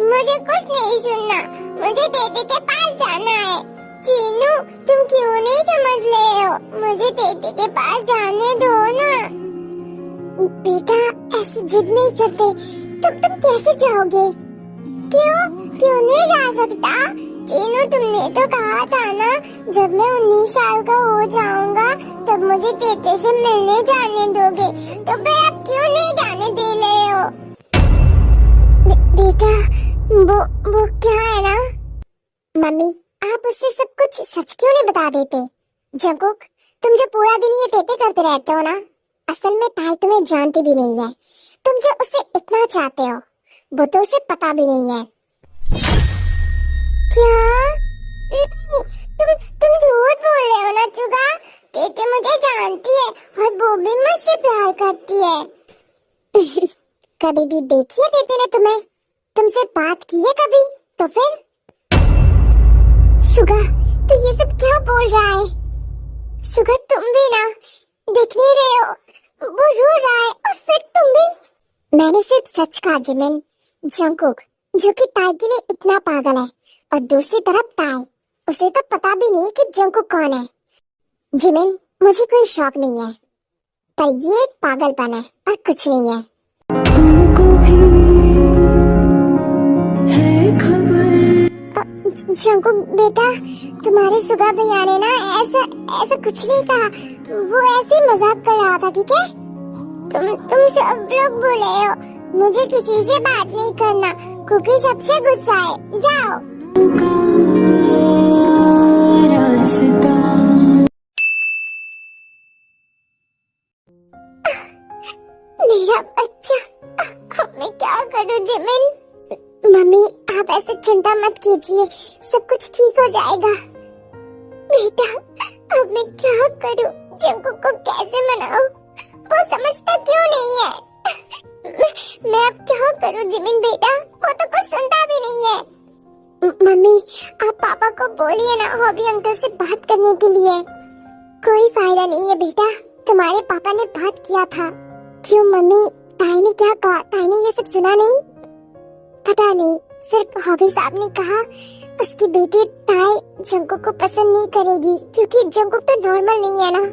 मुझे कुछ नहीं सुनना, मुझे तेते के पास जाना है। चीनू, तुम क्यों नहीं समझ रहे हो? मुझे तेते के पास जाने दो ना। बेटा ऐसे जिद नहीं करते, तुम कैसे जाओगे? क्यों नहीं जा सकता? चीनू, तुमने तो कहा था ना जब मैं 19 साल का हो जाऊंगा तब मुझे तेते से मिलने जाने दोगे, तो फिर आप क्यों नहीं जाने दे रहे हो? बेटा वो क्या है ना? मम्मी, आप उससे सब कुछ सच क्यों नहीं बता देते? जंकुक, तुम जो पूरा दिन ये तेते करते रहते हो ना, असल में ताई तुम्हें जानती भी नहीं है। तुम जो उसे इतना चाहते हो वो तो उसे पता भी नहीं है। क्या? तुम झूठ बोल रहे हो ना चुगा? तेते मुझे जानती है और वो भी मुझसे प्यार करती है। कभी भी देखी है तेते ने तुम्हें? तुमसे बात की है कभी? तो फिर सुगा, तू ये सब क्या बोल रहा है? सुगा, तुम भी ना देख नहीं रहे हो, वो रो रहा है और फिर तुम भी। मैंने सिर्फ सच कहा जिमिन। जंकुक जो कि ताई के लिए इतना पागल है, और दूसरी तरफ ताई, उसे तो पता भी नहीं कि जंकुक कौन है। जिमिन, मुझे कोई शौक नहीं है, पर ये एक पागलपन है और कुछ नहीं है। जंकुक बेटा, तुम्हारे सुगा भैया ने ना ऐसा कुछ नहीं कहा, वो ऐसे ही मजाक कर रहा था, ठीक है? तुम सब लोग बोले हो मुझे किसी से बात नहीं करना, क्योंकि सबसे गुस्सा है। जाओ। मेरा बच्चा, अब मैं क्या करूं जिमिन? मम्मी, आप ऐसे चिंता मत कीजिए, सब कुछ ठीक हो जाएगा। बेटा, अब मैं क्या करूं? जंकुक को कैसे मनाऊं? वो समझता क्यों नहीं है? मैं अब क्या करूं जिमिन बेटा? वो तो कुछ सुनता भी नहीं है। मम्मी, आप पापा को बोलिए ना हॉबी अंकल से बात करने के लिए। कोई फायदा नहीं है बेटा, तुम्हारे पापा ने बात किया था। क्यों मम्मी, ताई ने क्या कहा? ताई ने ये सब सुना नहीं? पता नहीं, सिर्फ हॉबी साहब ने कहा उसकी बेटी ताई जंकुक को पसंद नहीं करेगी, क्योंकि जंकुक तो नॉर्मल नहीं है ना।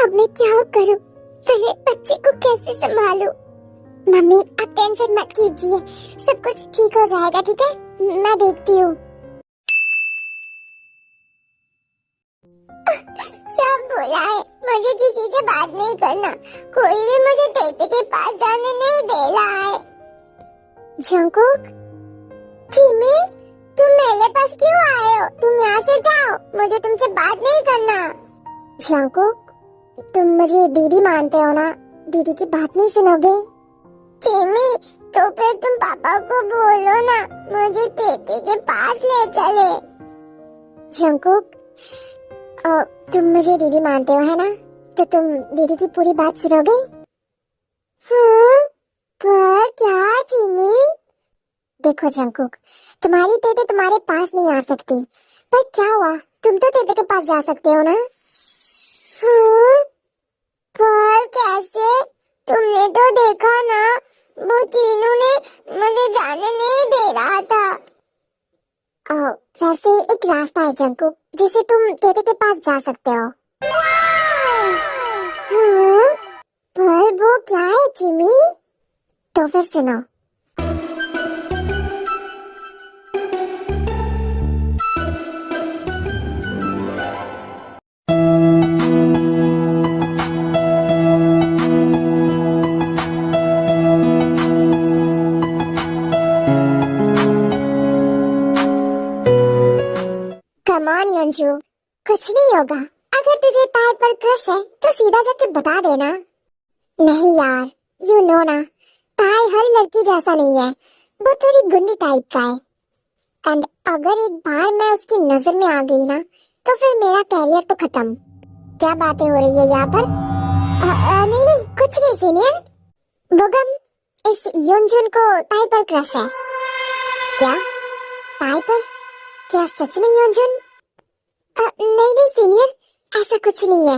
अब मैं क्या करूं? मेरे बच्चे को कैसे संभालूं? मम्मी, आप टेंशन मत कीजिए, सब कुछ ठीक हो जाएगा, ठीक है? मैं देखती हूँ। सब बोला है मुझे किसी से बात नहीं करना, कोई भी मुझे तेते के पास जाने नहीं दे रहा है। जंकुक, जिमी, तुम मेरे पास क्यों आए हो? तुम यहाँ से जाओ, मुझे तुमसे बात नहीं करना। जंकुक, तुम मुझे दीदी मानते हो ना? दीदी की बात नहीं सुनोगे? जिमी, तो फिर तुम पापा को बोलो ना मुझे तेते के पास ले चले। जंकुक, तुम मुझे दीदी मानते हो है ना? तो तुम दीदी की पूरी बात सुनोगे? हाँ, पर क्या जिमी? देखो जंकुक, तुम्हारी तेते तुम्हारे पास नहीं आ सकती, पर क्या हुआ, तुम तो तेते के पास जा सकते हो ना? हाँ, पर कैसे? तुमने तो देखा ना, वो चीनू ने मुझे जाने नहीं दे रहा था। वैसे एक रास्ता है जंकुक, जिसे तुम तेते के पास जा सकते हो। हाँ, पर वो क्या है जिमी? तो फिर सुनो। कम ऑन यंजू, कुछ नहीं होगा। अगर तुझे ताई पर क्रश है तो सीधा जाके बता देना। नहीं यार, यू नो ना, ताई हर लड़की जैसा नहीं है, वो थोड़ी गुंडी टाइप का है। एंड अगर एक बार मैं उसकी नजर में आ गई ना, तो फिर मेरा कैरियर तो खत्म। क्या बातें हो रही है यहाँ पर? नहीं, कुछ नहीं सीनियर। बोगम, इस योंजुन को ताई पर क्रश है। क्या ताई पर? क्या सच में योंजुन? नहीं नहीं सीनियर, ऐसा कुछ नहीं है।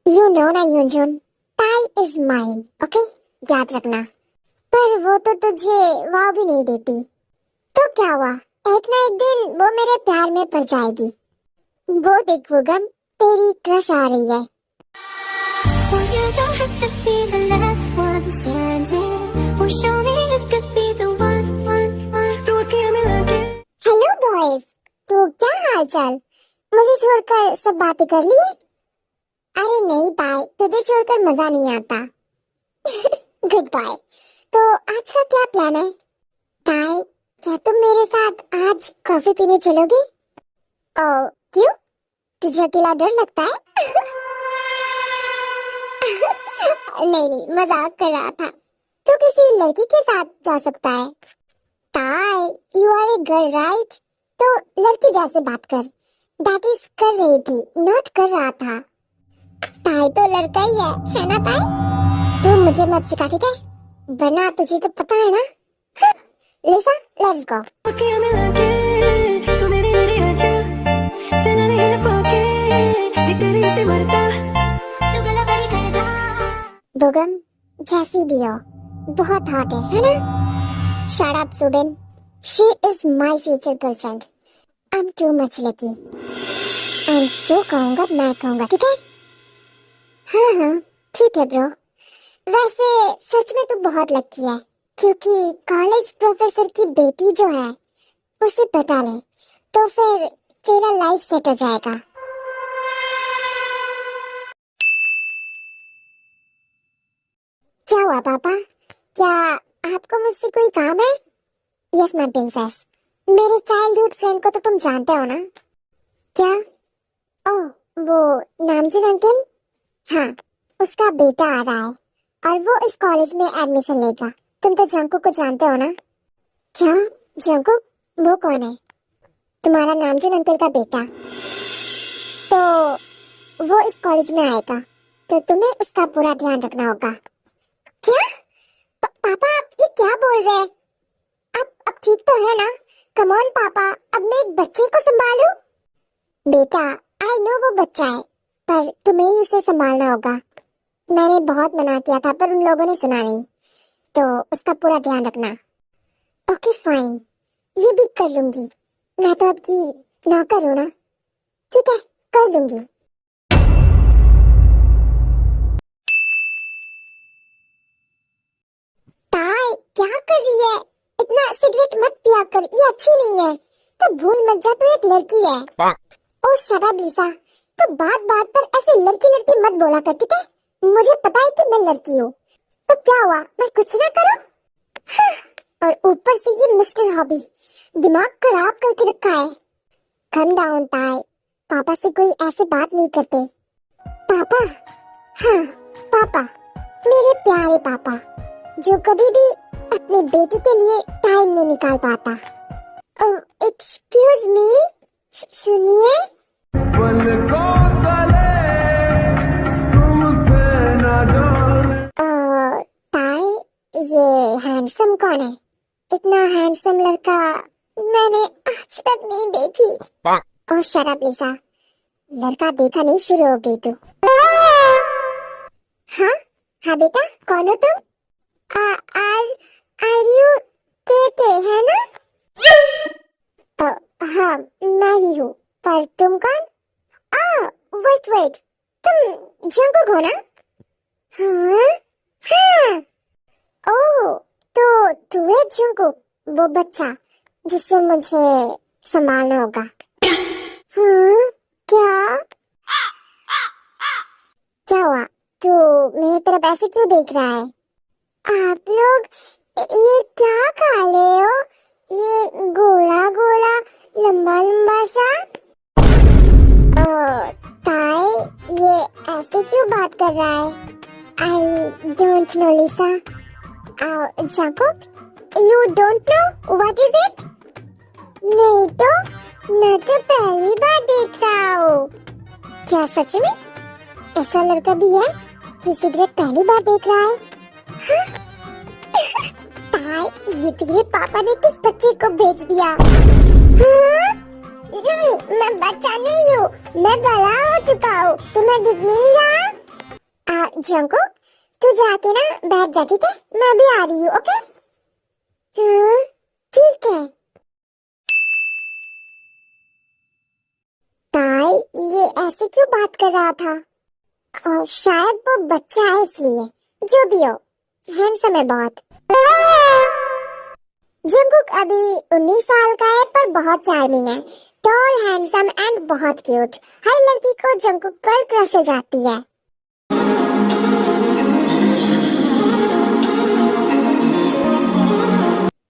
यू नो ना योंजुन, ताई इज माइन, ओके, याद रखना। पर वो तो तुझे वाव भी नहीं देती, तो क्या हुआ, एक ना एक दिन वो मेरे प्यार में पड़ जाएगी। वो देख वुगम, तेरी क्रश आ रही है। Well, you don't have to be the last one standing. Or show me you could be the one. Hello boys, तो क्या हाल चाल? मुझे छोड़कर सब बातें कर ली? अरे नहीं बाय, तुझे छोड़कर मजा नहीं आता। Goodbye. तो आज का क्या प्लान है? ताई, क्या तुम मेरे साथ आज कॉफी पीने चलोगी? ओ, क्यों? तुझे अकेला डर लगता है? नहीं नहीं, मजाक कर रहा था। तो किसी लड़की के साथ जा सकता है। ताई, you are a girl right? तो लड़की जैसे बात कर। दैट इज कर रही थी, नॉट कर रहा था। ताई तो लड़का ही है ना ताई? तू मुझे मत सिखा, ठीक है? वरना तुझे तो पता है ना। लिसा, लेट्स गो। बुगम, जैसी भी हो, बहुत हॉट है ना? Shut up Subin, she is my future girlfriend. I am too much lucky. And जो कहूँगा मैं कहूँगा, ठीक है? हाँ, ठीक है ब्रो। वैसे सच में तू बहुत लकी है, क्योंकि कॉलेज प्रोफेसर की बेटी जो है उसे पटा ले तो फिर तेरा लाइफ सेट हो जाएगा। क्या हुआ पापा? क्या आपको मुझसे कोई काम है? यस माय प्रिंसेस, मेरे चाइल्डहुड फ्रेंड को तो तुम जानते हो ना? क्या? ओह, वो नामजुन अंकल? हाँ, उसका बेटा आ रहा है और वो इस कॉलेज में एडमिशन लेगा। तुम तो जंकू को जानते हो ना? क्या? जंकू? वो कौन है? तुम्हारा नामजुन अंकल का बेटा। तो वो इस कॉलेज में आएगा, तो तुम्हें उसका पूरा ध्यान रखना होगा। क्या? पापा, आप ये क्या बोल रहे हैं? अब ठीक तो है ना? कम ऑन पापा, अब मैं एक बच्चे को संभालूं? बेटा, आई नो वो बच्चा है, पर तुम्हें ही उसे संभालना होगा। मैंने बहुत मना किया था, पर उन लोगों ने सुना नहीं, तो उसका पूरा ध्यान रखना। ओके फाइन, ये भी कर लूंगी। मैं तो आपकी नौकर हूँ ना? ठीक है, कर लूंगी। ताई, क्या कर रही है? इतना सिगरेट मत पिया कर, ये अच्छी नहीं है। तो भूल मत जा, तू एक लड़की है। ओ शट अप लिसा, तो बात बात पर ऐसे लड़की लड़की मत बोला कर, ठीक है? मुझे पता है कि मैं लड़की हूँ। तो क्या हुआ, मैं कुछ ना करूँ? और ऊपर से ये मिस्टर हॉबी, दिमाग खराब करके रखा है। कम डाउन ताई, पापा से कोई ऐसे बात नहीं करते। पापा? हाँ पापा, मेरे प्यारे पापा, जो कभी भी अपने बेटे के लिए टाइम नहीं निकाल पाता। एक्सक्यूज मी, सुनिए। ताई, ये हैंडसम कौन है? इतना हैंडसम लड़का मैंने आज तक नहीं देखी। ओह शट अप लिसा, लड़का देखा नहीं शुरू हो गई तू। हाँ बेटा, कौन हो तुम? आर यू तेते है ना? हाँ मैं ही हूँ, पर तुम कौन? वेट, तुम जंकुक हो ना? हाँ। ओह, तो तू है जंकुक, वो बच्चा जिससे मुझे संभालना होगा। हाँ, क्या हुआ? तू मेरी तरफ ऐसे क्यों देख रहा है? आप लोग ये क्या खा रहे हो? ये गोला गोला लंबा लंबा सा। ताई, ये ऐसे क्यों बात कर रहा है? I don't know Lisa. Jacob, you don't know what is it? नहीं तो, मैं तो पहली बार देख रहा हूँ। क्या सच में ऐसा लड़का भी है कि सिगरेट पहली बार देख रहा है? ताई, ये तेरे पापा ने किस बच्चे को भेज दिया? हाँ? मैं बच्चा नहीं हूँ, मैं बड़ा हो चुका हूँ, तुम्हें दिख नहीं रहा? जंकुक, तू जाके ना बैठ जा, ठीक है? मैं भी आ रही हूँ, ओके? हाँ, ठीक है। ताई, ये ऐसे क्यों बात कर रहा था? शायद वो बच्चा है इसलिए। जो भी हो, हैंडसम है बहुत। जंकुक अभी 19 साल का है पर बहुत चार्मिंग है, टॉल, हैंडसम एंड बहुत क्यूट। हर लड़की को जंकुक पर क्रश हो जाती है।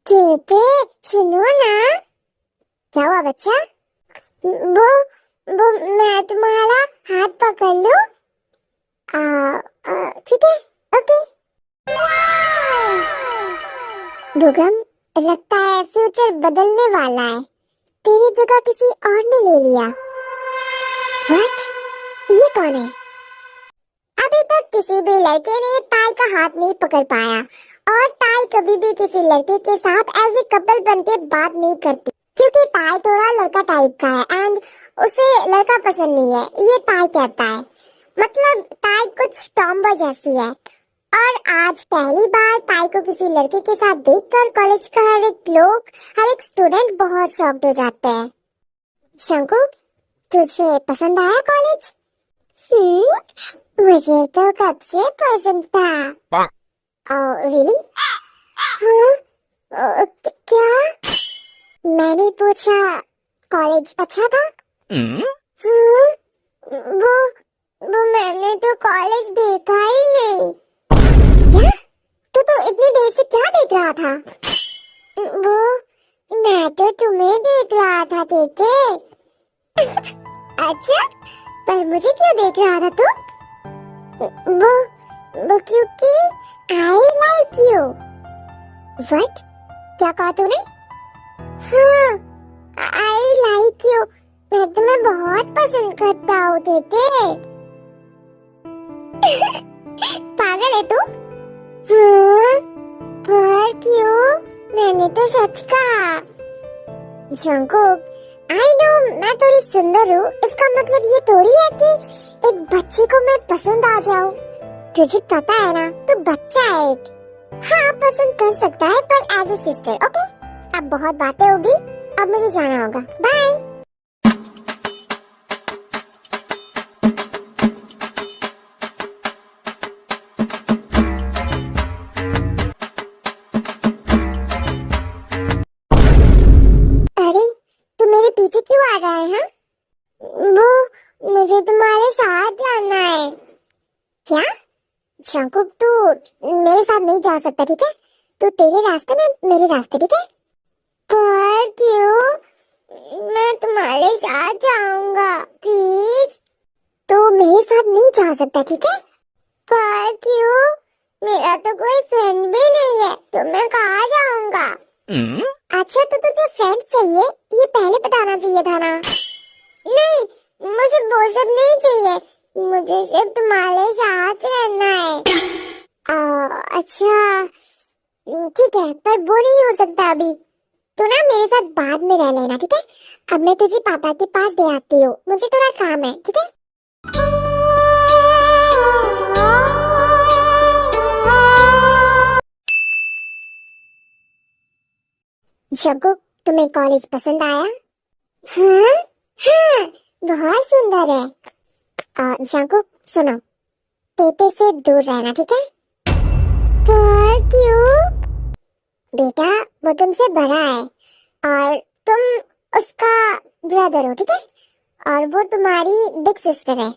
चेते, सुनो ना। क्या हुआ बच्चा? वो मैं तुम्हारा हाथ पकड़ लूं? ठीक है, ओके। भुगम, लगता है फ्यूचर बदलने वाला है। तेरी जगह किसी और ने ले लिया। व्हाट? ये कौन है? अभी तक किसी भी लड़के ने ताई का हाथ नहीं पकड़ पाया और ताई कभी भी किसी लड़के के साथ एज ए कपल बनके बात नहीं करती क्योंकि ताई थोड़ा लड़का टाइप का है एंड उसे लड़का पसंद नहीं है, ये ताई कहता है। मतलब ताई कुछ टॉम्बॉय जैसी है। और आज पहली बार ताई को किसी लड़के के साथ देखकर कॉलेज का हर एक स्टूडेंट बहुत शॉक्ड हो जाते हैं। शंकुक, तुझे पसंद आया कॉलेज? मुझे तो कब से पसंद था। रियली? हाँ? क्या? मैंने पूछा, कॉलेज अच्छा था? हाँ? वो मैंने तो कॉलेज देखा ही नहीं। क्या? तो इतनी देर से क्या देख रहा था? मैं तो तुम्हें देख रहा था तेते। अच्छा, पर मुझे क्यों देख रहा था तू? वो क्योंकि आई लाइक यू। व्हाट? क्या कहा तूने? हाँ, आई लाइक यू। मैं तुम्हें बहुत पसंद करता हूँ तेते। पागल है तू? हाँ, पर क्यों? मैंने तो सच कहा। जंकुक, आई नो मैं थोड़ी सुंदर हूँ, इसका मतलब ये थोड़ी है कि एक बच्चे को मैं पसंद आ जाऊँ। तुझे पता है ना, तू बच्चा है एक। हाँ, पसंद कर सकता है पर एज ए सिस्टर, ओके? अब बहुत बातें होगी, अब मुझे जाना होगा। बाय। पीछे क्यों आ रहा है? वो मुझे तुम्हारे साथ जाना है। क्या? शंकुक, तू मेरे साथ नहीं जा सकता, ठीक है? तू तेरे रास्ते में मेरे रास्ते, ठीक है? पर क्यों? मैं तुम्हारे साथ जाऊंगा, प्लीज। तू मेरे साथ नहीं जा सकता, ठीक है? पर क्यों? मेरा तो कोई फ्रेंड भी नहीं है, तो मैं कहाँ जाऊंगा? अच्छा, तो तुझे फ्रेंड चाहिए, ये पहले बताना चाहिए था ना। नहीं, मुझे वो सब नहीं चाहिए, मुझे सिर्फ तुम्हारे साथ रहना है। अच्छा, ठीक है, पर वो नहीं हो सकता अभी। तो ना मेरे साथ बाद में रह लेना, ठीक है? अब मैं तुझे पापा के पास दे आती हूँ, मुझे थोड़ा काम है, ठीक है? जंकुक, तुम्हें कॉलेज पसंद आया? हाँ? हाँ, बहुत सुंदर है। जंकुक, सुनो, तेते से दूर रहना, ठीक है? पर क्यों? बेटा, वो तुमसे बड़ा है और तुम उसका ब्रदर हो, ठीक है? और वो तुम्हारी बिग सिस्टर है,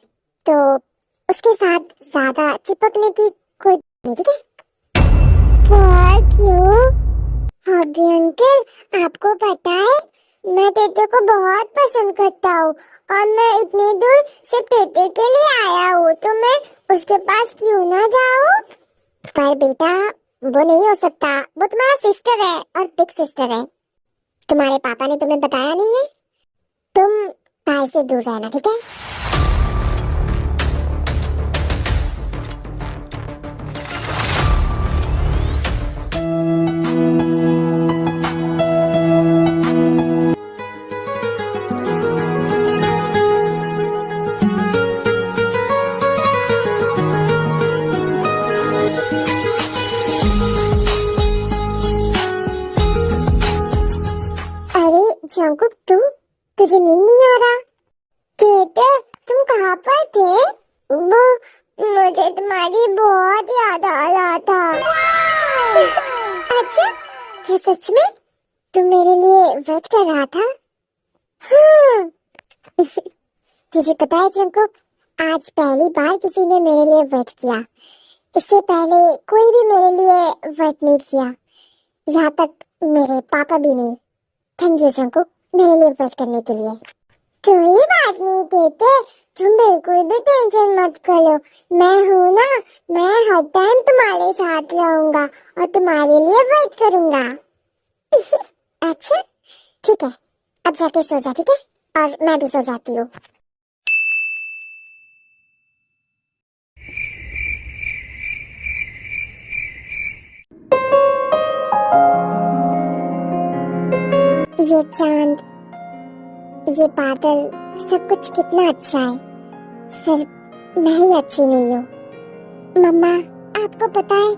तो उसके साथ ज्यादा चिपकने की कोई नहीं, ठीक है? पर क्यों? हॉबी अंकल, आपको पता है मैं तेते को बहुत पसंद करता हूँ और मैं इतनी दूर सिर्फ तेते के लिए आया हूँ, तो मैं उसके पास क्यों ना जाऊँ? पर बेटा, वो नहीं हो सकता, वो तुम्हारा सिस्टर है और बिग सिस्टर है। तुम्हारे पापा ने तुम्हें बताया नहीं है? तुम ताई से दूर रहना, ठीक है? मुझे नींद नहीं आ रहा। कहते तुम कहाँ पर थे? वो मुझे तुम्हारी बहुत याद आ रहा था। अच्छा, क्या सच में तुम मेरे लिए वेट कर रहा था? हाँ। तुझे पता है जंकुक, आज पहली बार किसी ने मेरे लिए वेट किया। इससे पहले कोई भी मेरे लिए वेट नहीं किया, यहाँ तक मेरे पापा भी नहीं। थैंक यू जंकुक, मेरे लिए वेट करने के लिए। कोई बात नहीं देते, तुम बिल्कुल भी टेंशन मत करो। मैं हूँ ना, मैं हर टाइम तुम्हारे साथ रहूंगा और तुम्हारे लिए वेट करूंगा। अच्छा ठीक है, अब जाके सो जा, ठीक है? और मैं भी सो जाती हूँ। ये चांद, ये बादल, सब कुछ कितना अच्छा है। सिर्फ मैं ही अच्छी नहीं हूँ। मम्मा, आपको पता है,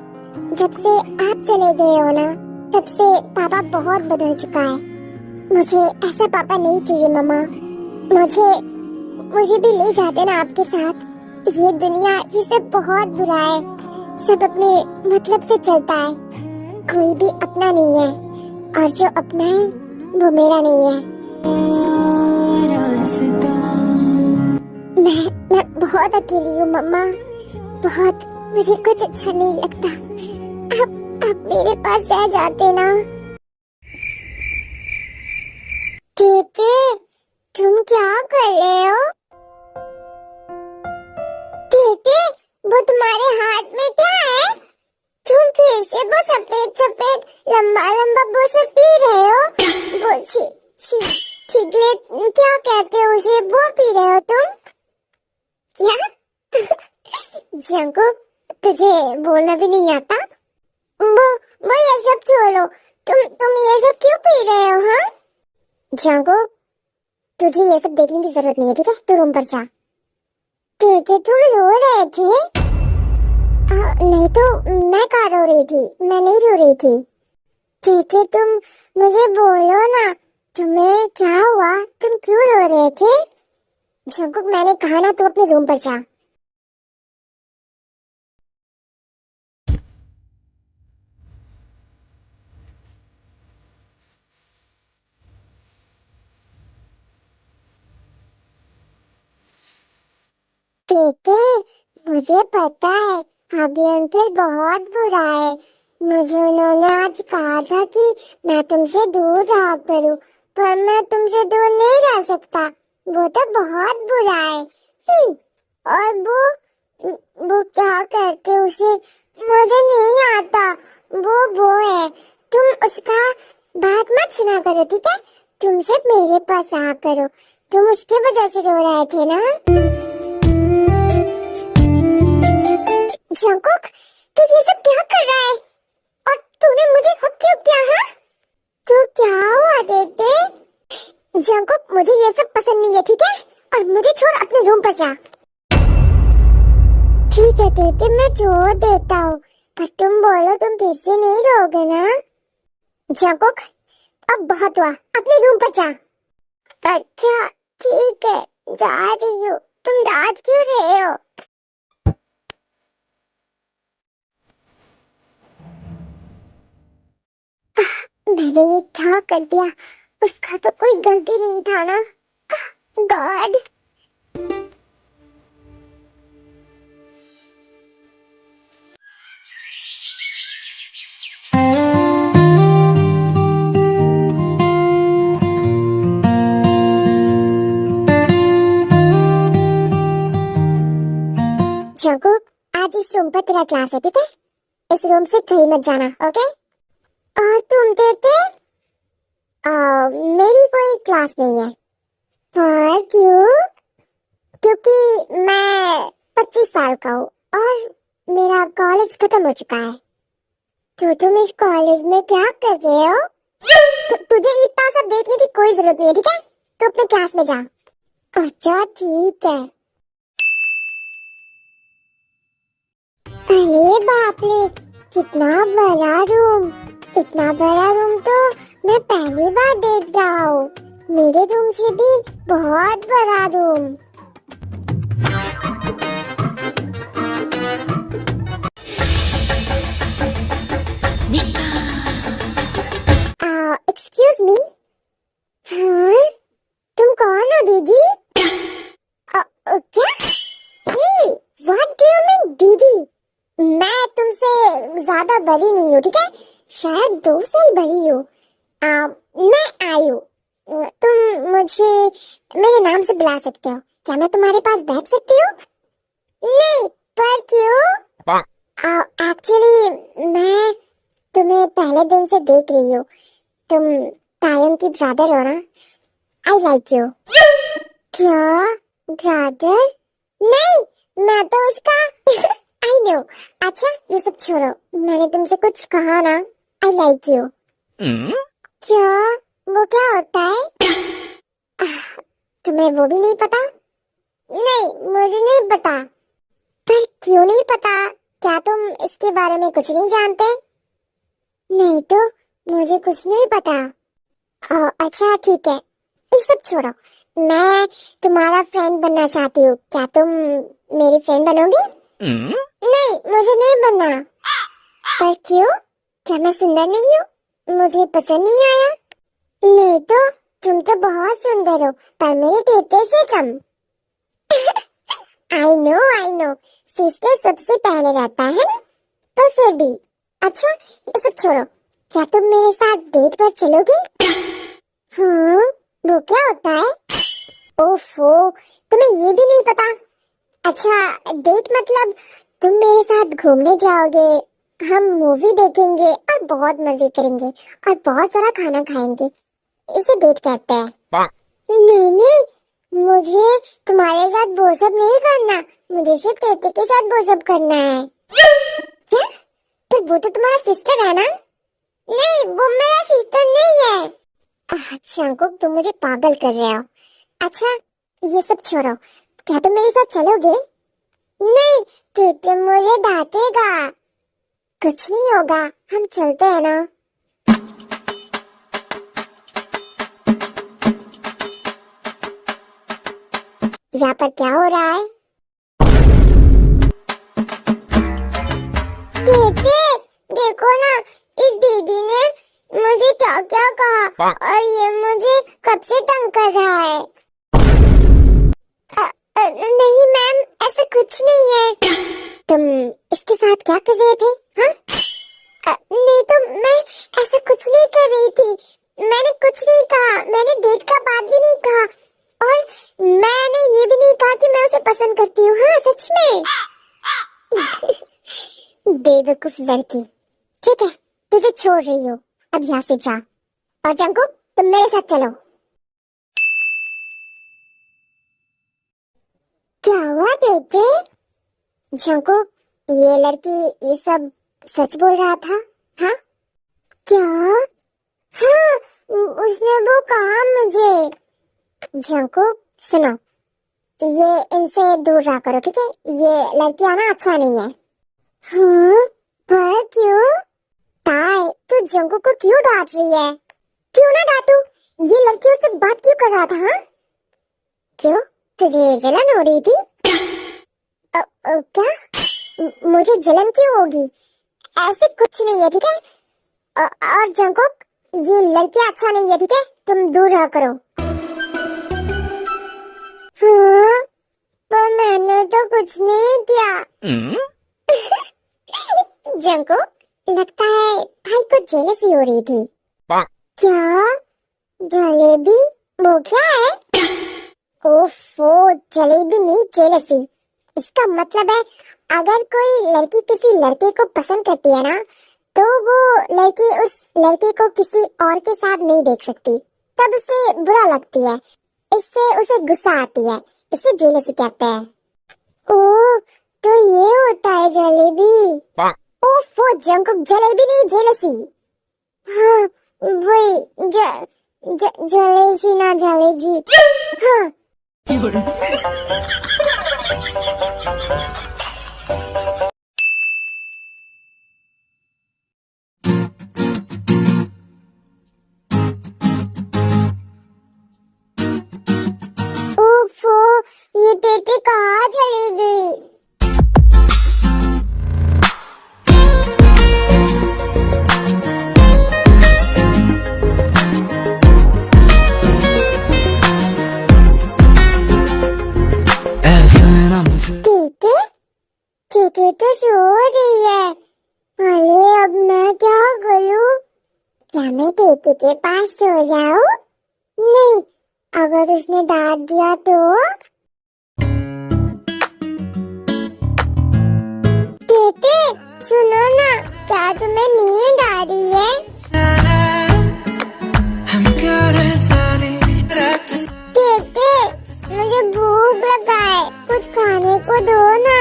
जब से आप चले गए हो ना, तब से पापा बहुत बदल चुका है। मुझे ऐसा पापा नहीं चाहिए मम्मा। मुझे भी ले जाते ना आपके साथ। ये दुनिया, ये सब बहुत बुरा है। सब अपने मतलब से चलता है, कोई भी अपना नहीं है, और जो अपना है वो मेरा नहीं है। मैं बहुत अकेली हूँ मम्मा, बहुत। मुझे कुछ अच्छा नहीं लगता। आप मेरे पास रह जाते ना। टीके, तुम क्या कर रहे हो? टीके, वो तुम्हारे हाथ में क्या है? तुम फिर से वो सफेद सफेद लंबा लंबा वो सब पी रहे हो? वो सिगरेट क्या कहते हो उसे, वो पी रहे हो तुम? क्या? जंकुक, तुझे बोलना भी नहीं आता? वो ये सब छोड़ो, तुम ये सब क्यों पी रहे हो? हाँ जंकुक, तुझे ये सब देखने की जरूरत नहीं है, ठीक है? तू रूम पर जा। तुम रो रहे थे? नहीं तो मैं कहाँ रो रही थी? मैं नहीं रो रही थी। ठीक है, तुम मुझे बोलो ना, तुम्हें क्या हुआ? तुम क्यों रो रहे थे? जंकुक, मैंने कहा ना, तू अपने रूम पर जा। बेटे, मुझे पता है अभी अंकल बहुत बुरा है। मुझे उन्होंने आज कहा था कि मैं तुमसे दूर रहा करूं, पर मैं तुमसे दूर नहीं रह सकता। वो तो बहुत बुरा है। और वो क्या कहते उसे, मुझे नहीं आता। वो है, तुम उसका बात मत सुना करो, ठीक है? तुम सिर्फ मेरे पास आ करो। तुम उसकी वजह से रो रहे थे ना? जंकुक, तू ये सब क्या कर रहा है? और तूने मुझे हक क्यों किया है? तो क्या हुआ देते? जंकुक, मुझे ये सब पसंद नहीं है, ठीक है? और मुझे छोड़, अपने रूम पर जा। ठीक है देते, मैं छोड़ देता हूँ, पर तुम बोलो तुम फिर से नहीं रहोगे ना? जंकुक, अब बहुत हुआ, अपने रूम पर जा। अच्छा ठीक है, जा रही हूँ। तुम डांट क्यों रहे हो? मैंने ये क्या कर दिया? उसका तो कोई गलती नहीं था ना। गॉड। जंकुक, आज इस रूम पर तेरा क्लास है, ठीक है? इस रूम से कहीं मत जाना, ओके? और तुम देते? मेरी कोई क्लास नहीं है। पर क्यों? क्योंकि मैं 25 साल का हूँ और मेरा कॉलेज खत्म हो चुका है। तो तुम इस कॉलेज में क्या कर रहे हो? तुझे इतना सब देखने की कोई जरूरत नहीं है, ठीक है? तो अपने क्लास में जा। अच्छा ठीक है। अरे बाप रे, कितना बड़ा रूम! इतना बड़ा रूम तो मैं पहली बार देख रहा हूँ। मेरे रूम से भी बहुत बड़ा रूम। Excuse me. हाँ, तुम कौन हो दीदी? क्या? हे, व्हाट डू यू मीन दीदी? मैं तुमसे ज्यादा बड़ी नहीं हूँ, ठीक है? शायद 2 साल बड़ी हो। मैं आयु। तुम मुझे मेरे नाम से बुला सकते हो। क्या मैं तुम्हारे पास बैठ सकती हूँ? नहीं, पर क्यों? एक्चुअली मैं तुम्हें पहले दिन से देख रही हूँ। तुम तायम की ब्रदर हो ना? I like you. क्या? ब्रदर? नहीं, मैं तो उसका आई नो। अच्छा, ये सब छोड़ो। मैंने तुमसे कुछ कहा ना? I like you. क्या? वो क्या होता है? तुम्हें वो भी नहीं पता? नहीं, मुझे नहीं पता। पर क्यों नहीं पता? क्या तुम इसके बारे में कुछ नहीं जानते? नहीं तो मुझे कुछ नहीं पता। अच्छा ठीक है, ये सब छोड़ो। मैं तुम्हारा फ्रेंड बनना चाहती हूँ। क्या तुम मेरी फ्रेंड बनोगी? नहीं, मुझे नहीं बनना। पर क्यों? क्या मैं सुंदर नहीं हूँ? मुझे पसंद नहीं आया? नहीं तो तुम तो बहुत सुंदर हो, पर मेरे बेटे से कम। आई नो, सिस्टर सबसे पहले रहता है ना? पर फिर भी। अच्छा, ये सब छोड़ो। क्या तुम मेरे साथ डेट पर चलोगे? हाँ, वो क्या होता है? ओफो, तुम्हें ये भी नहीं पता? अच्छा, डेट मतलब तुम मेरे साथ घूमने जाओगे, हम मूवी देखेंगे और बहुत मजे करेंगे और बहुत सारा खाना खाएंगे। इसे डेट कहते हैं। नहीं नहीं, मुझे तुम्हारे साथ वो सब नहीं करना। मुझे सिर्फ टेटे के साथ वो सब करना है। क्या? पर वो तो तुम्हारा सिस्टर है ना? नहीं, वो मेरा सिस्टर नहीं है। जंकुक, तुम मुझे पागल कर रहे हो। अच्छा, ये सब छोड़ो। क्या तुम मेरे साथ चलोगे? नहीं, टेटे मुझे डांटेगा। कुछ नहीं होगा, हम चलते हैं ना। यहाँ पर क्या हो रहा है? टेटे, देखो ना, इस दीदी ने मुझे क्या क्या कहा और ये मुझे कब से तंग कर रहा है। नहीं मैम, ऐसा कुछ नहीं है। तुम इसके साथ क्या कर रहे थे? हाँ? नहीं तो मैं ऐसा कुछ नहीं कर रही थी। मैंने कुछ नहीं कहा। मैंने डेट का बात भी नहीं कहा और मैंने ये भी नहीं कहा कि मैं उसे पसंद करती हूँ। हाँ, सच में। बेवकूफ लड़की। ठीक है, तुझे छोड़ रही हूँ। अब यहाँ से जा। और जंकुक, तुम मेरे साथ चलो। क्या हुआ बेटे? जंकुक, ये लड़की ये सब सच बोल रहा था? हाँ? क्या? हाँ, उसने वो कहा मुझे। जंकुक सुनो, ये इनसे दूर रहा करो, ठीक है? ये लड़की आना अच्छा नहीं है। हाँ? पर क्यों? ताई, तू जंकुक को क्यों डांट रही है? क्यों ना डांटू? ये लड़कियों से बात क्यों कर रहा था? हाँ? क्यों? तुझे जलन हो रही थी? क्या? मुझे जलन क्यों होगी? ऐसे कुछ नहीं है, ठीक है? और जंकुक, ये लड़की अच्छा नहीं है, ठीक है? तुम दूर रहा करो। हाँ, पर मैंने तो कुछ नहीं किया। जंकुक, लगता है भाई को जेलसी हो रही थी। क्या? जलेबी? वो क्या है? ओफो, जलेबी नहीं, जेलसी। इसका मतलब है अगर कोई लड़की किसी लड़के को पसंद करती है ना, तो वो लड़की उस लड़के को किसी और के साथ नहीं देख सकती, तब उसे बुरा लगती है। इससे उसे गुस्सा आती है। इसे जेलसी कहते हैं। ओह, तो ये होता है जलेबी। ओफो जंकुक, जलेबी नहीं, जेलसी। हाँ, वही जलेसी ना जलेजी। हाँ। तो सो रही है। अरे अब मैं क्या करूं? क्या मैं टीटी के पास सो जाऊं? नहीं, अगर उसने डांट दिया तो? टीटी, सुनो ना, क्या तुम्हें नींद आ रही है? टीटी, मुझे भूख लगा है, कुछ खाने को दो ना।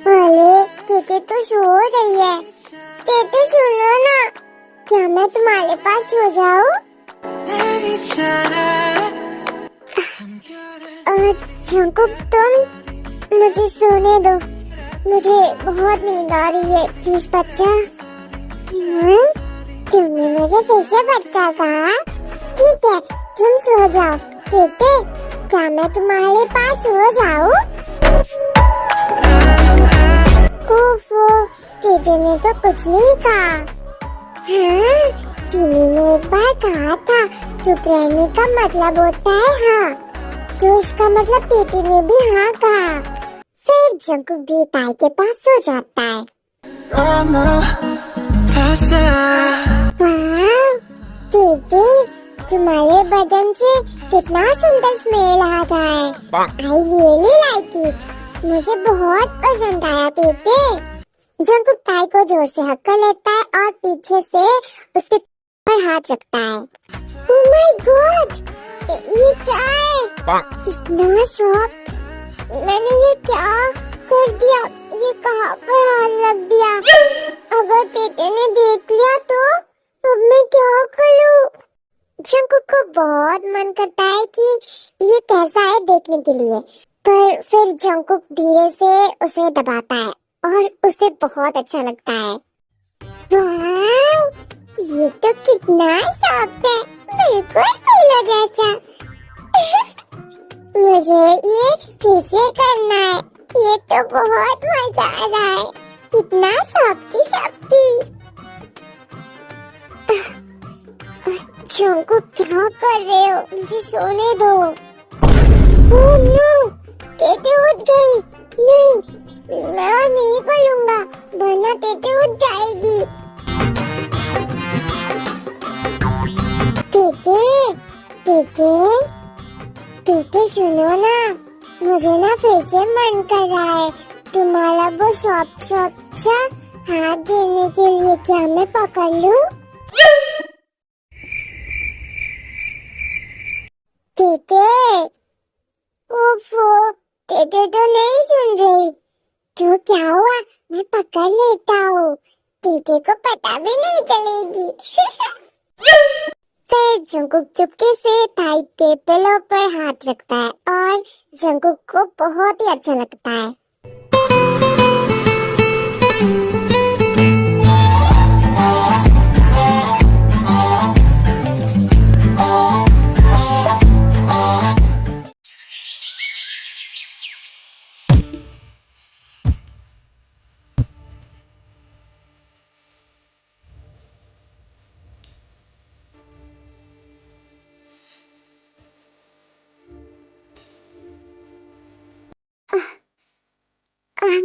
अरे टीटी तो सो रही है। टीटी सुनो ना, क्या मैं तुम्हारे पास सो जाऊं? जंकुक, तुम मुझे सोने दो, मुझे बहुत नींद आ रही है, प्लीज बच्चा। तुमने मुझे फिर से बच्चा कहा? ठीक है, तुम सो जाओ। ठीक है, क्या मैं तुम्हारे पास सो जाऊं? ओफो, टीटी ने तो कुछ नहीं कहा। हाँ, चीनी ने एक बार कहा था, चुप रहने का मतलब होता है हाँ, तो इसका मतलब टीटी ने भी हाँ कहा। फिर जंकुक भी ताई के पास सो जाता है। वाह, टीटी, तुम्हारे बदन से कितना सुंदर स्मेल आ रहा है। I really like it. मुझे बहुत पसंद आया टीटी। जंकुक ताई को जोर से हक कर लेता है और पीछे से उसके पर हाथ रखता है। ओह माय गॉड, ये क्या है? इतना सॉफ्ट, मैंने ये क्या कर दिया? ये कहाँ पर हाथ रख दिया? अगर टीटी ने देख लिया तो अब मैं क्या करूं? जंकुक को बहुत मन करता है कि ये कैसा है देखने के लिए, पर फिर जंकुक धीरे से उसे दबाता है और उसे बहुत अच्छा लगता है। वाह, ये तो कितना सॉफ्ट है, बिल्कुल पिलो जैसा। मुझे ये फिर से करना है, ये तो बहुत मजा आ रहा है, कितना सॉफ्टी सॉफ्टी। जंकुक, क्या कर रहे हो? मुझे सोने दो। ओह नो, टीटी उठ गई। नहीं, मैं नहीं खोलूंगा, वरना टीटी उठ जाएगी। टीटी, टीटी, टीटी सुनो ना, मुझे ना फिर से मन कर रहा है तुम्हारा वो सॉफ्ट सॉफ्ट सा हाथ देने के लिए। क्या मैं पकड़ लूं? टीटी, ओफो, टीटी तो नहीं सुन रही। तो क्या हुआ, मैं पकड़ लेता हूँ, टीटी को पता भी नहीं चलेगी। फिर जंकुक चुपके से ताई के पिलो पर हाथ रखता है और जंकुक को बहुत ही अच्छा लगता है।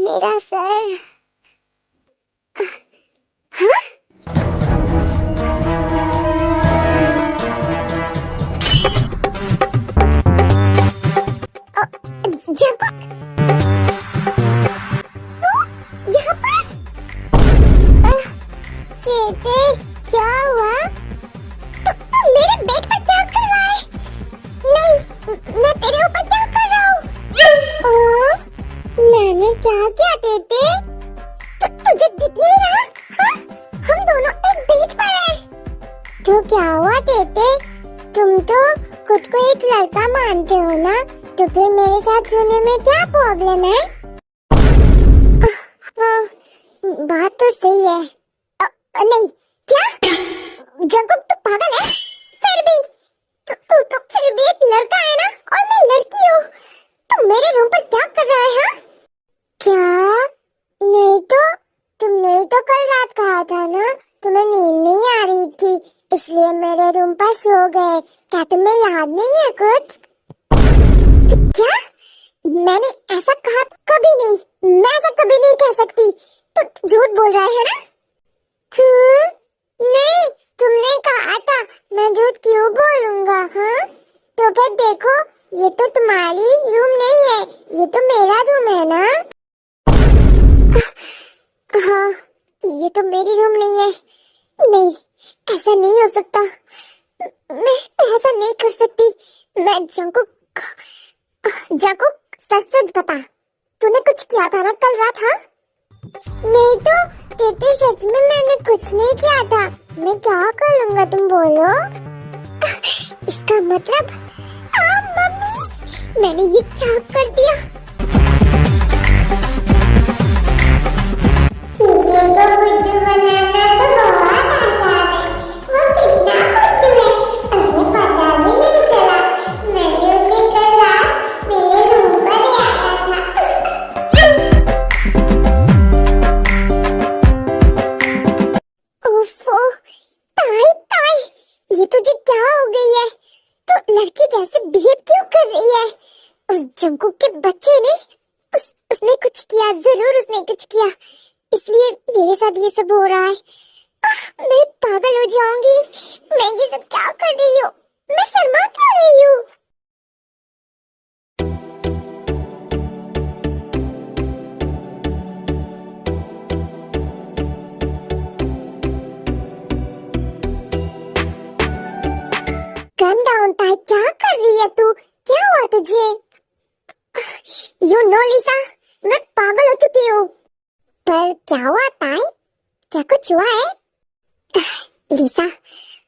मेरा सर। हाँ? जंकुक, तू यहाँ पर? टीटी, क्या हुआ? तू मेरे बेड पर क्या कर रहा है? नहीं, मैं तेरे ऊपर क्या कर रहा हूँ? मैंने क्या किया टीटी? तुझे दिख नहीं रहा? हाँ? हम दोनों एक बेड पर हैं। तो क्या हुआ टीटी? तुम तो खुद को एक लड़का मानते हो ना, तो फिर मेरे साथ सोने में क्या प्रॉब्लम है? बात तो सही है। नहीं, क्या? जंकुक, तू पागल है? फिर भी तू तो फिर भी एक लड़का है ना, और मैं लड़की हूँ। तू मेरे रूम पर क्या कर रहा है? हाँ? क्या? नहीं तो तुमने ही तो कल रात कहा था ना, तुम्हें नींद नहीं आ रही थी, इसलिए मेरे रूम पर सो गए। क्या तुम्हें याद नहीं है कुछ? क्या? मैंने ऐसा कहा कभी नहीं, मैं ऐसा कभी नहीं कह सकती। तू झूठ बोल रहा है ना? हाँ? नहीं, तुमने कहा था, मैं झूठ क्यों बोलूंगा? हाँ, तो फिर देखो, ये तो तुम्हारी रूम नहीं है, ये तो मेरा रूम है ना। हाँ, ये तो मेरी रूम नहीं है। नहीं, ऐसा नहीं हो सकता, मैं ऐसा नहीं कर सकती। मैं जंकुक, जंकुक सच सच बता, तूने कुछ किया था ना कल रात? हाँ? नहीं तो सच में मैंने कुछ नहीं किया था। मैं क्या कर लूंगा, तुम बोलो। इसका मतलब, मम्मी, मैंने ये क्या कर दिया? चीज़ों को बुद्धू बनाना तो बहुत आसान है। वो कितना बुद्धू है, उसे पता भी नहीं चला। मैंने उसे कल रात मेरे रूम पर ले आया था। ओफो, ताई ताई, ये तुझे क्या हो गई है? तो लड़की जैसे बिहेव क्यों कर रही है? उस जंकुक के बच्चे ने उसने कुछ किया, जरूर उसने कुछ किया, इसलिए मेरे साथ ये सब हो रहा है। मैं पागल हो जाऊंगी। मैं ये सब क्या कर रही हूँ? मैं शर्मा क्यों रही हूँ? कम डाउन ताई, क्या कर रही है तू? क्या हुआ तुझे? यू नो लिसा, मैं पागल हो चुकी हूँ। पर क्या हुआ ताई? क्या कुछ हुआ है? लिसा,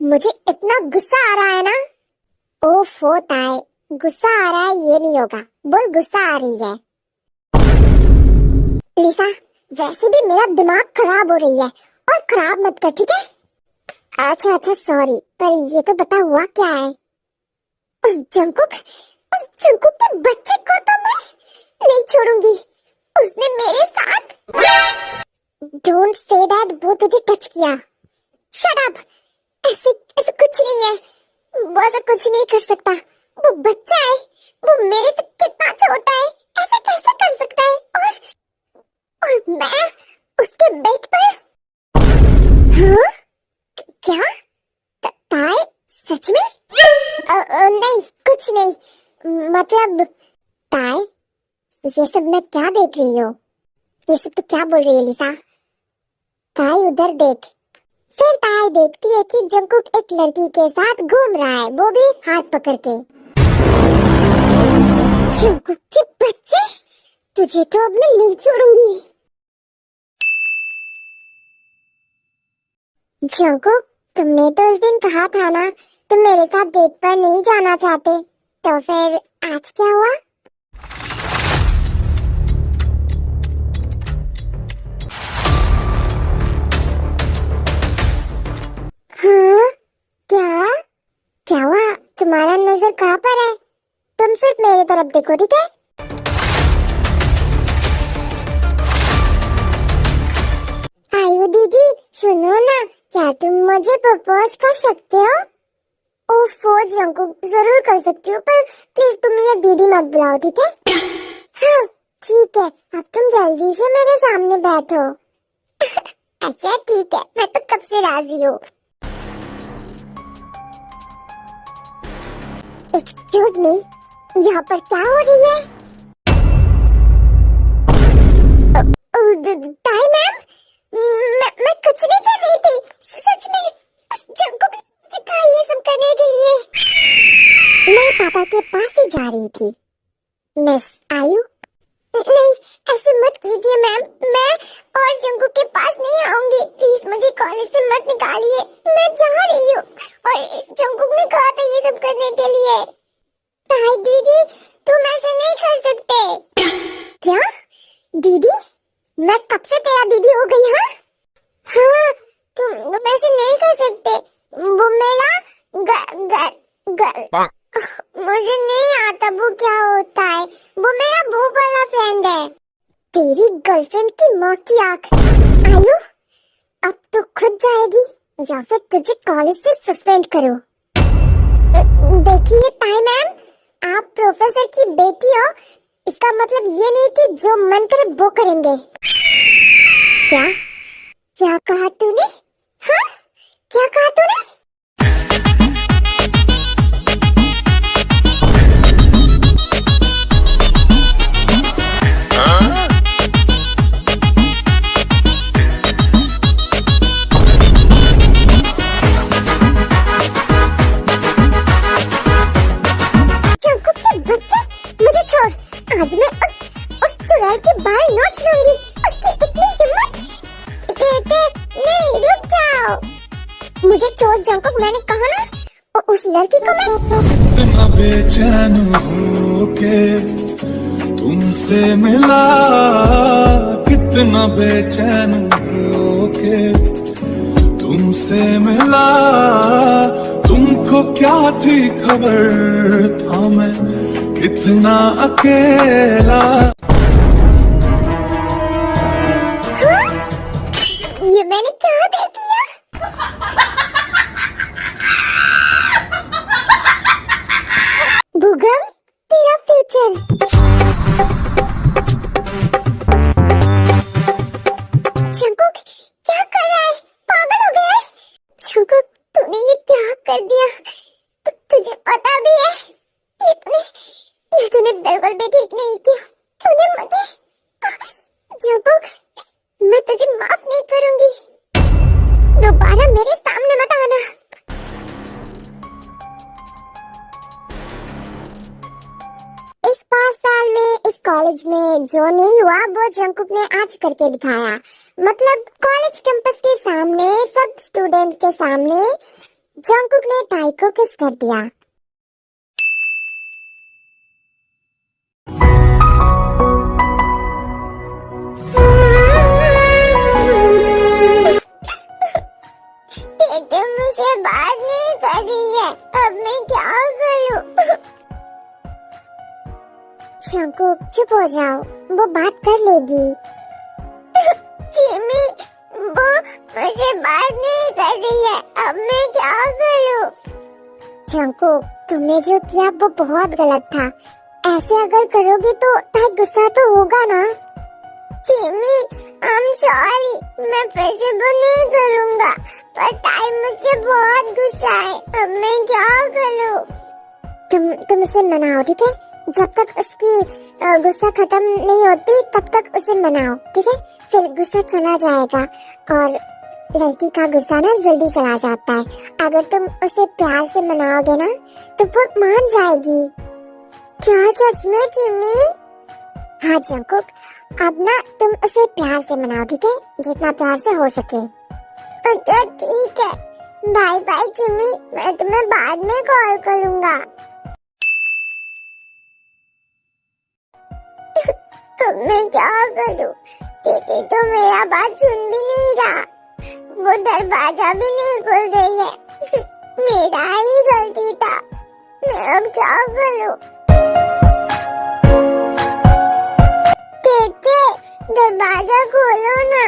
मुझे इतना गुस्सा आ रहा है ना। ओफो ताई, गुस्सा आ रहा है ये नहीं होगा, बोल गुस्सा आ रही है। लिसा, वैसे भी मेरा दिमाग खराब हो रही है, और खराब मत कर, ठीक है? अच्छा अच्छा सॉरी, पर ये तो बता हुआ क्या है? उस जंकुक के बच्चे को तो मैं नहीं छोड़ूंगी। उसने मेरे साथ, डोंट से दैट, वो तुझे टच किया। शट अप, ऐसे ऐसे कुछ नहीं है, वो ऐसा कुछ नहीं कर सकता। वो बच्चा है, वो मेरे से कितना छोटा है, ऐसा कैसे कर सकता है? और मैं उसके बेड पर? हाँ? क्या? ताई, सच में? नहीं, कुछ नहीं, मतलब ताई, ये सब मैं क्या देख रही हूँ? ये सब तो क्या बोल रही है लिसा? ताई उधर देख। फिर ताई देखती है कि जंकुक एक लड़की के साथ घूम रहा है, वो भी हाथ पकड़ के। जंकुक के बच्चे, तुझे तो अब मैं नहीं छोड़ूंगी। जंकुक, तुमने तो उस दिन कहा था ना, तुम मेरे साथ डेट पर नहीं जाना चाहते, तो फिर आज क्या हुआ? हाँ? क्या क्या हुआ? तुम्हारा नजर कहाँ पर है? तुम सिर्फ मेरी तरफ देखो, ठीक है? आयु दीदी, सुनो ना, क्या तुम मुझे प्रपोज कर सकते हो? ओफो जंकुक, जरूर कर सकती हूँ, पर प्लीज तुम ये दीदी मत बुलाओ, ठीक है? हाँ ठीक है, अब तुम जल्दी से मेरे सामने बैठो। अच्छा ठीक है, मैं तो कब से राजी हूँ। एक्सक्यूज मी, यहाँ पर क्या हो रही है? ताई मैम, मैं कुछ नहीं कर रही थी, सच में जंकुक ने सिखाया ये सब करने के लिए। मैं पापा के पास ही जा रही थी। मिस आयु, नहीं ऐसे मत कीजिए मैम, मैं और जंकुक के पास नहीं आऊंगी, प्लीज मुझे कॉलेज से मत निकालिए, मैं जा रही हूँ, और जंकुक ने कहा था ये सब करने के लिए। ताई दीदी, तुम ऐसे नहीं कर सकते। क्या दीदी? मैं कब से तेरा दीदी हो गई? हाँ, तुम ऐसे नहीं कर सकते, वो मेरा मुझे नहीं आता वो क्या होता है, वो मेरा वो वाला फ्रेंड है। तेरी गर्लफ्रेंड की माँ की आँख। आयु, अब तो खुद जाएगी या फिर तुझे कॉलेज से सस्पेंड करो। देखिए ताई मैम, आप प्रोफेसर की बेटी हो, इसका मतलब ये नहीं कि जो मन करे वो करेंगे। क्या क्या कहा तूने? हाँ, क्या कहा तूने? जंकुक के बच्चे, मुझे छोड़। आज मैं उस चुड़ैल के बाल नोच लूंगी। उसकी इतनी हिम्मत। नहीं, रुक जाओ। मुझे छोड़ जंकुक, मैंने कहा ना। उस लड़की को मैं इतना बेचैन होके तुमसे मिला, कितना बेचैन होके तुमसे मिला। तुमको क्या थी खबर, था मैं कितना अकेला। ये मैंने क्या देख लिया? भूगम, तेरा फ्यूचर। जंकुक, क्या कर रहा है? पागल हो गया है? जंकुक, तूने ये क्या कर दिया? तुझे पता भी है ये तूने बिल्कुल भी ठीक नहीं किया। तूने मुझे जंकुक, मैं तुझे माफ नहीं करूंगी। दोबारा मेरे सामने मत आना। इस 5 साल में इस कॉलेज में जो नहीं हुआ वो जंकुक ने आज करके दिखाया। मतलब कॉलेज कैंपस के सामने, सब स्टूडेंट के सामने जंकुक ने ताई को किस कर दिया। मुझे बात नहीं कर रही है, अब मैं क्या करूं? जंकुक, चुप हो जाओ, वो बात कर लेगी। जिमी, वो मुझे बात नहीं कर रही है, अब मैं क्या करूं? जंकुक, तुमने जो किया वो बहुत गलत था। ऐसे अगर करोगे तो ताई गुस्सा तो होगा ना। जिमी, आई एम सॉरी, मैं फिर से वो नहीं करूंगा, पर ताई मुझे बहुत गुस्सा है, अब मैं क्या करूं? तुम उसे मनाओ, ठीक है? जब तक उसकी गुस्सा खत्म नहीं होती तब तक उसे मनाओ, ठीक है? फिर गुस्सा चला जाएगा। और लड़की का गुस्सा ना जल्दी चला जाता है। अगर तुम उसे प्यार से मनाओगे ना तो वो मान जाएगी। क्या सच में जिमी? हाँ जंकुक, अब ना तुम उसे प्यार से मनाओ, ठीक है? जितना प्यार से हो सके। अच्छा ठीक है, बाय बाय जिमी, मैं तुम्हें बाद में कॉल करूंगा। अब मैं क्या करूं? दीदी तो मेरा बात सुन भी नहीं रहा, वो दरवाजा भी नहीं खोल रही है। मेरा ही गलती था, मैं अब क्या करूं? दरवाजा खोलो ना।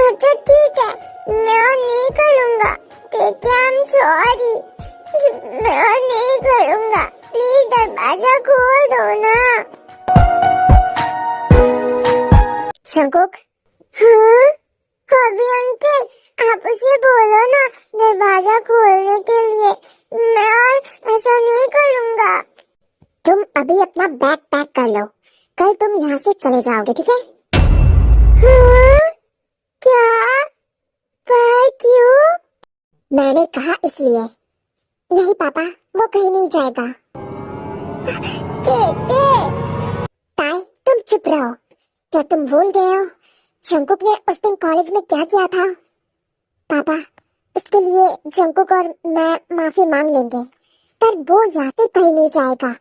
अच्छा ठीक है, मैं और नहीं करूँगा। ठीक है, आई एम सॉरी, मैं और नहीं करूँगा। प्लीज दरवाजा खोल दो ना। जंकुक, हाँ अभी अंकल, आप उसे बोलो ना दरवाजा खोलने के लिए। मैं और ऐसा नहीं करूँगा। तुम अभी अपना बैग पैक कर लो, कल तुम यहाँ से चले जाओगे, ठीक है? हाँ? क्या? पर क्यों? मैंने कहा इसलिए। नहीं पापा, वो कहीं नहीं जाएगा। ताई, तुम चुप रहो। क्या तुम भूल गए हो जंकुक ने उस दिन कॉलेज में क्या किया था? पापा, इसके लिए जंकुक और मैं माफी मांग लेंगे, पर वो यहाँ से कहीं नहीं जाएगा।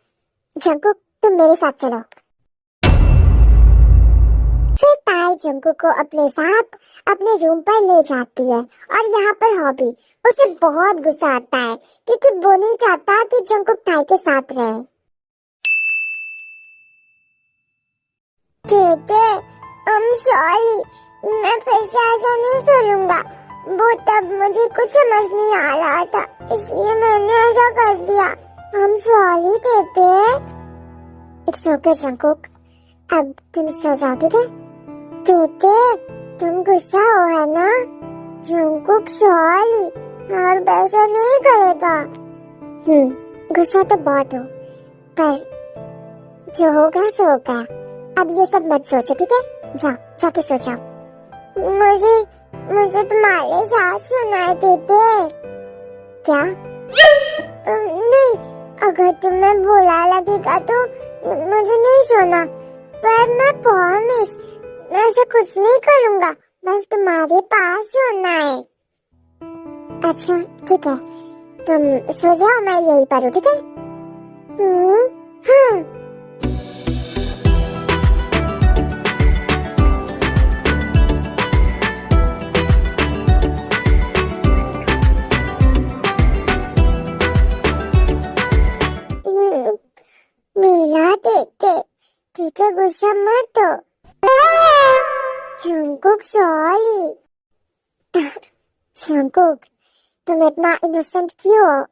जंकुक, तुम मेरे साथ चलो। फिर ताई जंकुक को अपने साथ अपने रूम पर ले जाती है और यहाँ पर हॉबी उसे बहुत गुस्सा आता है क्योंकि वो नहीं चाहता कि जंकुक ताई के साथ रहे। I'm sorry, मैं फिर से ऐसा नहीं करूँगा। वो तब मुझे कुछ समझ नहीं आ रहा था, इसलिए मैंने ऐसा कर दिया। I'm sorry Tete. It's okay Jungkook, अब तुम सो जाओ, ठीक है? तेते, तुम गुस्सा हो है ना? जंगकुक सॉरी, और वैसा नहीं करेगा। गुस्सा तो बहुत हो, पर जो होगा सो होगा। अब ये सब मत सोचो, ठीक है? जाओ, जाके सो जाओ। मुझे तुम्हारे साथ सुनाई देते। क्या? नहीं, अगर तुम्हें बुरा लगेगा तो मुझे नहीं सोना, पर मैं प्रॉमिस मैं ऐसा कुछ नहीं करूँगा, बस तुम्हारे पास सोना है। अच्छा ठीक है, तुम सो जाओ, मैं यही पर हूँ, ठीक है? हाँ। मेरा तेते गुस्सा मत हो। Jungkook sorry. जंगकुक, तुम इतना इनोसेंट क्यों हो?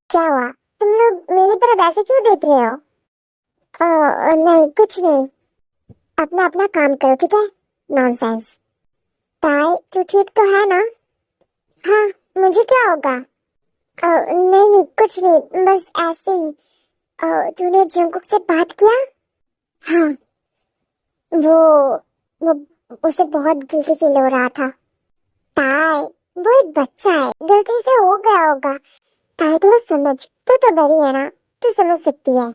क्या हुआ? तुम लोग मेरी तरफ ऐसे क्यों देख रहे हो? नहीं कुछ नहीं, अपना अपना काम करो, ठीक है? नॉनसेंस। ताई, तू ठीक तो है ना? हाँ, मुझे क्या होगा? नहीं नहीं कुछ नहीं, बस ऐसे ही। तूने जंगकुक से बात किया? हाँ, वो उसे बहुत गिल्टी फील हो रहा था। ताई, वो एक बच्चा है, गलती से हो गया होगा। ताई थोड़ा समझ, तू तो बड़ी है ना, तू समझ सकती है।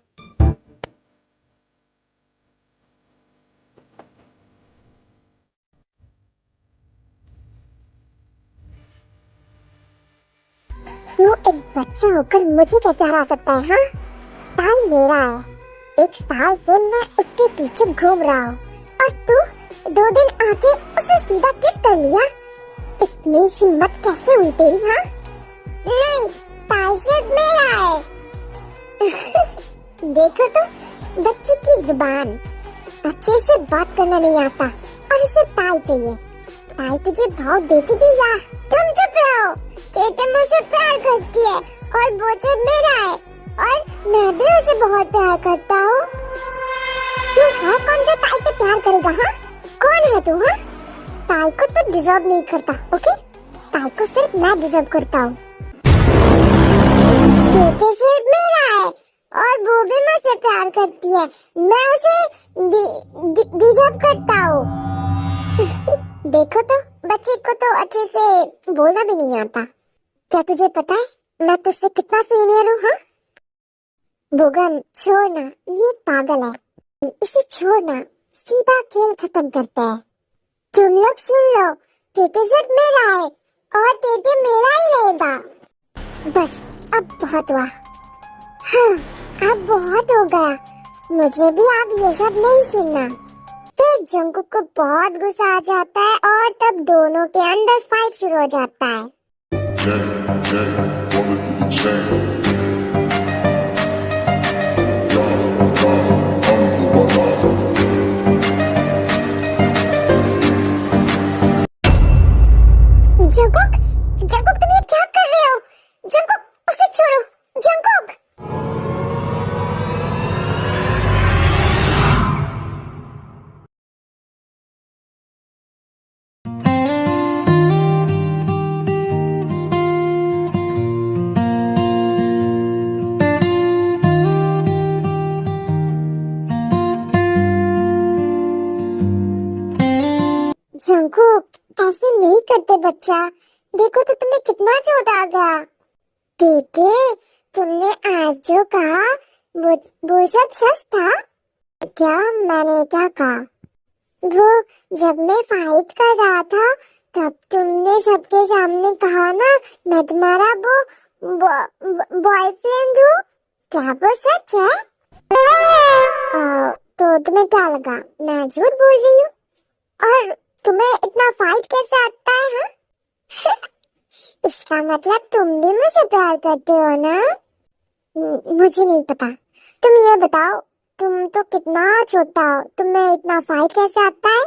तू एक बच्चा होकर मुझे कैसे हरा सकता है? हाँ, ताई मेरा है, 1 साल से मैं उसके पीछे घूम रहा हूँ, और तू 2 दिन आके उसे सीधा किस कर लिया? इतनी हिम्मत कैसे हुई तेरी? हाँ, नहीं, ताई सिर्फ मेरा है। देखो तो, बच्चे की जुबान, बच्चे से बात करना नहीं आता, और इसे ताई चाहिए। ताई तुझे भाव देती भी या? तुम चुप रहो। चेतन मुझसे प्यार करती है, और बोझ मेरा है, और मैं भी उसे बहुत प्यार करता हूँ। तू है कौन जो ताई से प्यार करेगा? हाँ, कौन है तू? हाँ, ताई को तो डिजर्व नहीं करता, ओके? ताई को सिर्फ मैं डिजर्व करता हूँ। चेतन सिर्फ मेरा है, और वो भी मुझसे प्यार करती है, मैं उसे डिजर्व करता हूँ। देखो तो, बच्चे को तो अच्छे से बोलना भी नहीं आता। क्या तुझे पता है मैं तुझसे कितना सीनियर हूँ? हाँ, भुगन छोड़ना, ये पागल है, इसे छोड़ना, सीधा खेल खत्म करते हैं। तुम लोग सुन लो, टेटे सिर्फ मेरा है, और टेटे मेरा ही रहेगा। बस अब बहुत हुआ। हाँ, अब बहुत हो गया, मुझे भी अब ये सब नहीं सुनना। फिर जंगकुक को बहुत गुस्सा आ जाता है, और तब दोनों के अंदर फाइट शुरू हो जाता है। जंगकुक, जंगकुक तुम ये क्या कर रहे हो? जंगकुक, उसे छोड़ो। जंगकुक, जंगकुक ऐसे नहीं करते बच्चा, देखो तो तुम्हें कितना चोट आ गया। दीदी, तुमने आज जो कहा वो सब सच था क्या? मैंने क्या कहा? वो जब मैं फाइट कर रहा था, तब तुमने सबके सामने कहा ना, मैं तुम्हारा वो बॉयफ्रेंड हूँ। क्या वो सच है? तो तुम्हें क्या लगा मैं झूठ बोल रही हूँ? और तुम्हें इतना फाइट कैसे आता है? हाँ? इसका मतलब तुम भी मुझे प्यार करते हो ना? मुझे नहीं पता, तुम ये बताओ, तुम तो कितना छोटा हो, तुम्हें इतना फाइट कैसे आता है?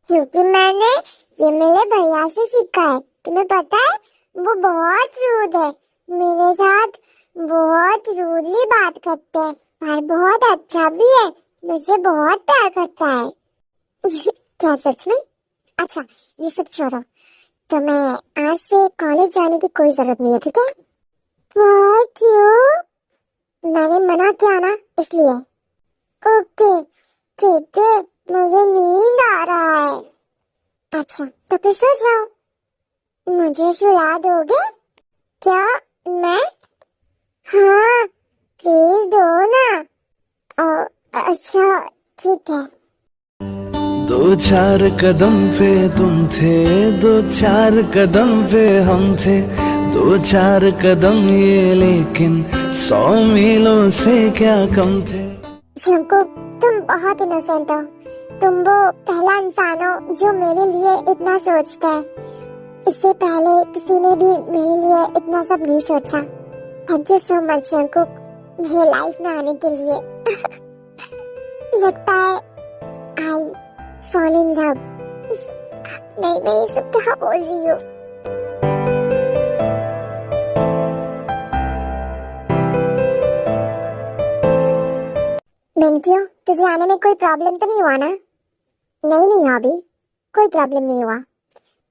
क्योंकि मैंने ये मेरे भैया से सीखा है। तुम्हें पता है वो बहुत रूड है, मेरे साथ बहुत रूडली बात करते हैं, पर बहुत अच्छा भी है, मुझे बहुत प्यार करता है। क्या सच में? अच्छा ये सब छोड़ो, तो मैं आज से कॉलेज जाने की कोई जरूरत नहीं है, ठीक है? पर क्यों? मैंने मना किया ना, इसलिए। ओके ठीक है, मुझे नींद आ रहा है। अच्छा तो फिर सो जाओ, मुझे सुला दोगे क्या? मैं? हाँ प्लीज दो ना। अच्छा ठीक है। दो चार कदम पे तुम थे, दो चार कदम पे हम थे, दो चार कदम ये लेकिन 100 मीलों से क्या कम थे। जंकुक तुम बहुत इनोसेंट हो, तुम वो पहला इंसान हो जो मेरे लिए इतना सोचता है। इससे पहले किसी ने भी मेरे लिए इतना सब नहीं सोचा। Thank you so much Jungkook मेरे लाइफ में आने के लिए। लगता है आई फॉल इन लव। नहीं मैं ये सब क्या बोल रही हूँ? मिंकियो तुझे आने में कोई प्रॉब्लम तो नहीं हुआ ना? नहीं अभी कोई प्रॉब्लम नहीं हुआ।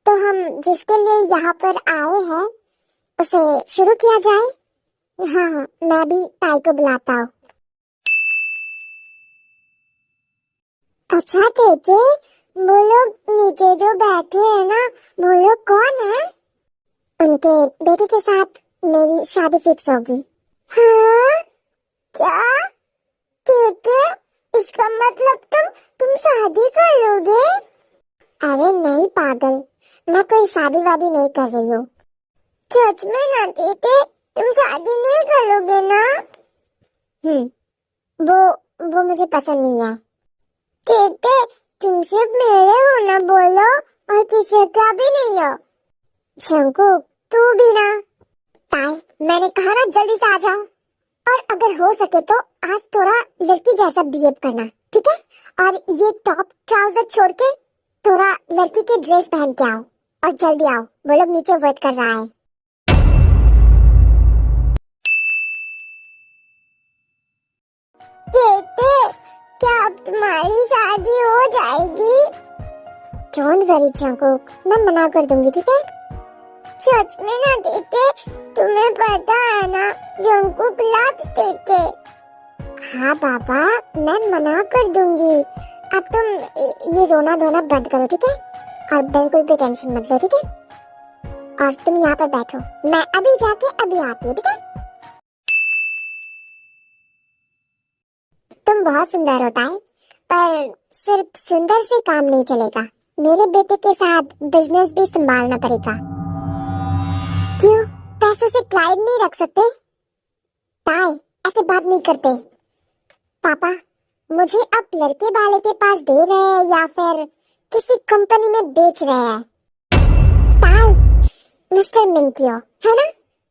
तो हम जिसके लिए यहाँ पर आए हैं उसे शुरू किया जाए। हाँ मैं भी ताई को बुलाता हूँ। अच्छा तेजे वो लोग नीचे जो बैठे हैं ना, वो लोग कौन है? उनके बेटे के साथ मेरी शादी फिक्स होगी। हाँ क्या? तेजे इसका मतलब तुम शादी कर लोगे? अरे नहीं पागल, मैं कोई शादी वादी नहीं कर रही हूँ। सच में ना तेजे, तुम शादी नहीं करोगे ना? वो मुझे पसंद नहीं है। तेजे तुम सिर्फ मेरे हो ना, बोलो, और किसी का भी नहीं हो। शंकु तू भी ना। ताई मैंने कहा ना जल्दी से आ जाओ, और अगर हो सके तो आज थोड़ा लड़की जैसा बिहेव करना, ठीक है? और ये टॉप ट्राउजर छोड़ के थोड़ा लड़की के ड्रेस पहन के आओ, और जल्दी आओ, वो लोग नीचे वेट कर रहा है। बेटे क्या अब तुम्हारी शादी हो जाएगी? डोंट वरी जंकुक, मैं मना कर दूंगी, ठीक है? सच में ना बेटे, तुम्हें पता है ना जंकुक लव्स बेटे। हाँ पापा मैं मना कर दूंगी। अब तुम ये रोना धोना बंद करो, ठीक है? और बिल्कुल भी टेंशन मत लो, ठीक है? और तुम यहाँ पर बैठो, मैं अभी जाके अभी आती हूँ, ठीक है? तुम बहुत सुंदर होता है, पर सिर्फ सुंदर से काम नहीं चलेगा, मेरे बेटे के साथ बिजनेस भी संभालना पड़ेगा। क्यों पैसों से क्लाइंट नहीं रख सकते? ताई ऐसे बात नहीं करते। पापा मुझे अब लड़के वाले के पास दे रहे हैं या फिर किसी कंपनी में बेच रहे हैं? ताई मिस्टर मिंकियो है ना?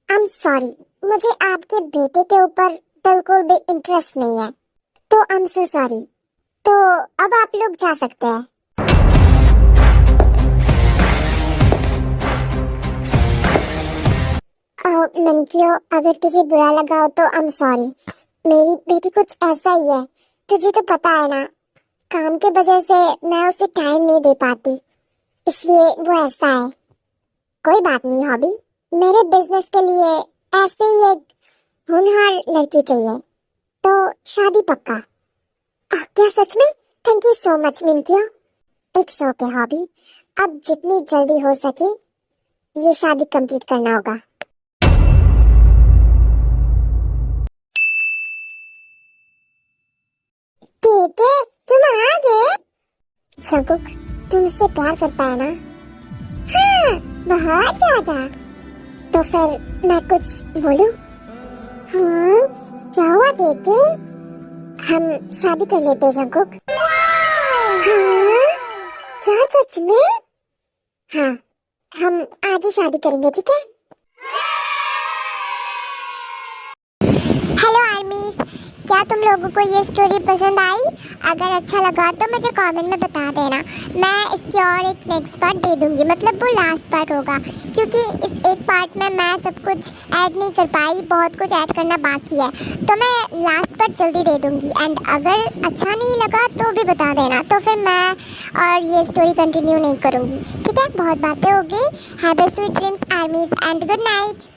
आई एम सॉरी, मुझे आपके बेटे के ऊपर बिल्कुल भी इंटरेस्ट नहीं है, तो आई एम सो सॉरी। तो अब आप लोग जा सकते हैं। मिंकियो अगर तुझे बुरा लगा हो तो आई एम सॉरी, मेरी बेटी कुछ ऐसा ही है, तुझे तो पता है ना, काम के वजह से मैं उसे टाइम नहीं दे पाती, इसलिए वो ऐसा है। कोई बात नहीं हॉबी, मेरे बिजनेस के लिए ऐसे ही एक होनहार लड़की चाहिए, तो शादी पक्का। क्या सच में? थैंक यू सो मच मिंकियो। इट्स ओके हॉबी, अब जितनी जल्दी हो सके ये शादी कंप्लीट करना होगा। बेटे तुम आ गए? जंकुक तुम इससे प्यार करता है ना? हाँ बहुत ज्यादा। तो फिर मैं कुछ बोलूं? हाँ क्या हुआ बेटे? हम शादी कर लेते हैं जंकुक। हाँ क्या सच में? हाँ हम आज ही शादी करेंगे, ठीक है? हेलो आर्मीज, क्या क्या तुम लोगों को ये स्टोरी पसंद आई? अगर अच्छा लगा तो मुझे कमेंट में बता देना। मैं इसकी और एक नेक्स्ट पार्ट दे दूंगी, मतलब वो लास्ट पार्ट होगा, क्योंकि इस एक पार्ट में मैं सब कुछ ऐड नहीं कर पाई, बहुत कुछ ऐड करना बाकी है, तो मैं लास्ट पार्ट जल्दी दे दूंगी। एंड अगर अच्छा नहीं लगा तो भी बता देना, तो फिर मैं और ये स्टोरी कंटिन्यू नहीं करूँगी। ठीक है, बहुत बातें होगी। Have a sweet dreams आर्मीज and good night.